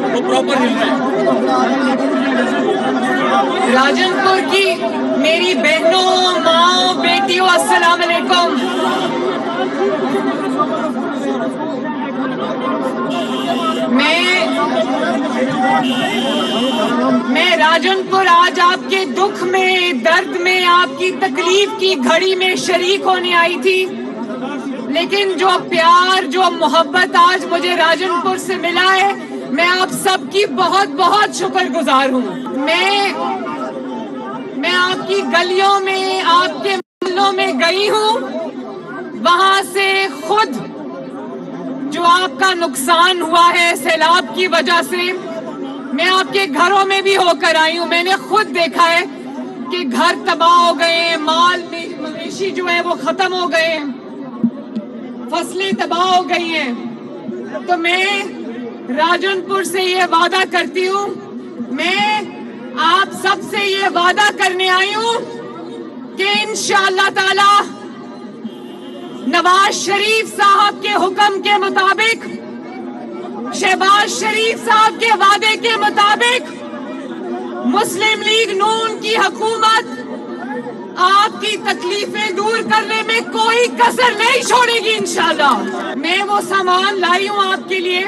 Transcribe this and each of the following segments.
वो प्रॉपर मिल रहा है। राजनपुर की मेरी बहनों, माँ, बेटियों, अस्सलाम वालेकुम। मैं राजनपुर आज आपके दुख में, दर्द में, आपकी तकलीफ की घड़ी में शरीक होने आई थी, लेकिन जो प्यार, जो मोहब्बत आज मुझे राजनपुर से मिला है, मैं आप सबकी बहुत बहुत शुक्रगुजार हूँ। मैं आपकी गलियों में, आपके मोहल्लों में गई हूँ, वहां से खुद जो आपका नुकसान हुआ है सैलाब की वजह से, मैं आपके घरों में भी होकर आई हूँ। मैंने खुद देखा है कि घर तबाह हो गए, माल मवेशी जो है वो खत्म हो गए, फसलें तबाह हो गई हैं। तो मैं राजनपुर से ये वादा करती हूँ, मैं आप सब से ये वादा करने आई हूँ कि इंशाअल्लाह ताला नवाज शरीफ साहब के हुक्म के मुताबिक, शहबाज शरीफ साहब के वादे के मुताबिक मुस्लिम लीग नून की हुकूमत आपकी तकलीफें दूर करने में कोई कसर नहीं छोड़ेगी इंशाअल्लाह। मैं वो सामान लाई हूँ आपके लिए,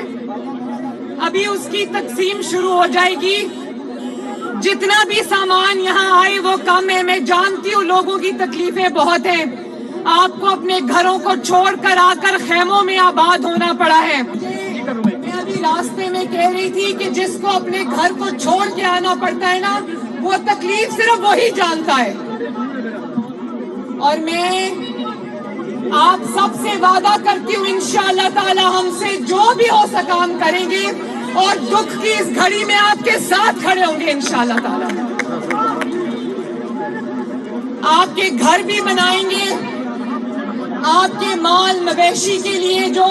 अभी उसकी तकसीम शुरू हो जाएगी। जितना भी सामान यहाँ आए वो कम है, मैं जानती हूँ लोगों की तकलीफें बहुत हैं, आपको अपने घरों को छोड़कर आकर खेमों में आबाद होना पड़ा है। मैं अभी रास्ते में कह रही थी कि जिसको अपने घर को छोड़ के आना पड़ता है ना, वो तकलीफ सिर्फ वही जानता है। और मैं आप सबसे वादा करती हूँ इंशाअल्लाह ताला हमसे जो भी हो सका हम करेंगे, और दुख की इस घड़ी में आपके साथ खड़े होंगे इंशाअल्लाह ताला। आपके घर भी बनाएंगे, आपके माल मवेशी के लिए जो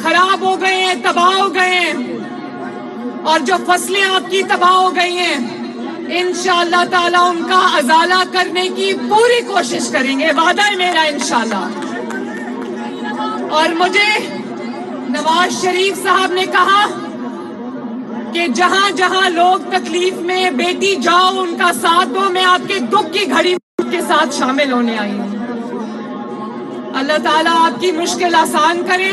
खराब हो गए हैं, तबाह हो गए हैं, और जो फसलें आपकी तबाह हो गई हैं, इंशाअल्लाह ताला उनका अजाला करने की पूरी कोशिश करेंगे, वादा है मेरा इंशाअल्लाह। और मुझे नवाज शरीफ साहब ने कहा कि जहां जहां लोग तकलीफ में, बेटी जाओ उनका साथ दो, मैं आपके दुख की घड़ी में के साथ शामिल होने आई हूँ। अल्लाह ताला आपकी मुश्किल आसान करे,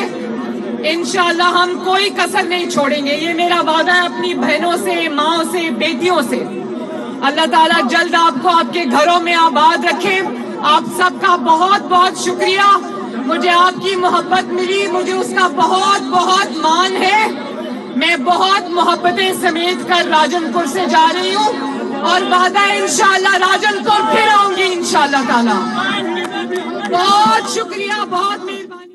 इंशाअल्लाह हम कोई कसर नहीं छोड़ेंगे, ये मेरा वादा है अपनी बहनों से, माओ से, बेटियों से। अल्लाह ताला जल्द आपको आपके घरों में आबाद रखे। आप सबका बहुत बहुत शुक्रिया, मुझे आपकी मोहब्बत मिली, मुझे उसका बहुत बहुत मान है। मैं बहुत मोहब्बतें समेत कर राजनपुर से जा रही हूँ, और वादा है इंशाअल्लाह राजनपुर फिर आऊंगी इंशाअल्लाह ताला। बहुत शुक्रिया, बहुत मेहरबानी।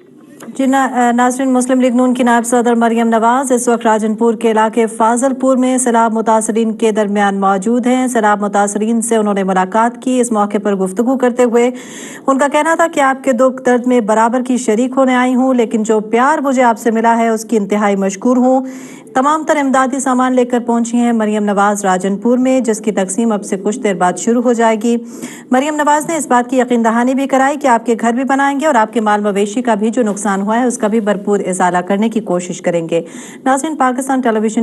जी नाज़रीन, मुस्लिम लीग नून की नायब सदर मरियम नवाज इस वक्त राजनपुर के इलाके फाजलपुर में सैलाब मुतासरीन के दरमियान मौजूद हैं। सैलाब मुतासरीन से उन्होंने मुलाकात की। इस मौके पर गुफ्तगू करते हुए उनका कहना था कि आपके दुख दर्द में बराबर की शरीक होने आई हूँ, लेकिन जो प्यार मुझे आपसे मिला है उसकी इंतहाई मशकूर हूँ। तमाम तर इमदादी सामान लेकर पहुंची हैं मरियम नवाज राजनपुर में, जिसकी तकसीम अब से कुछ देर बाद शुरू हो जाएगी। मरियम नवाज ने इस बात की यकीन दहानी भी कराई कि आपके घर भी बनाएंगे और आपके माल मवेशी का भी जो नुकसान हुआ है उसका भी भरपूर इजाला करने की कोशिश करेंगे। नाज़रीन, पाकिस्तान टेलीविजन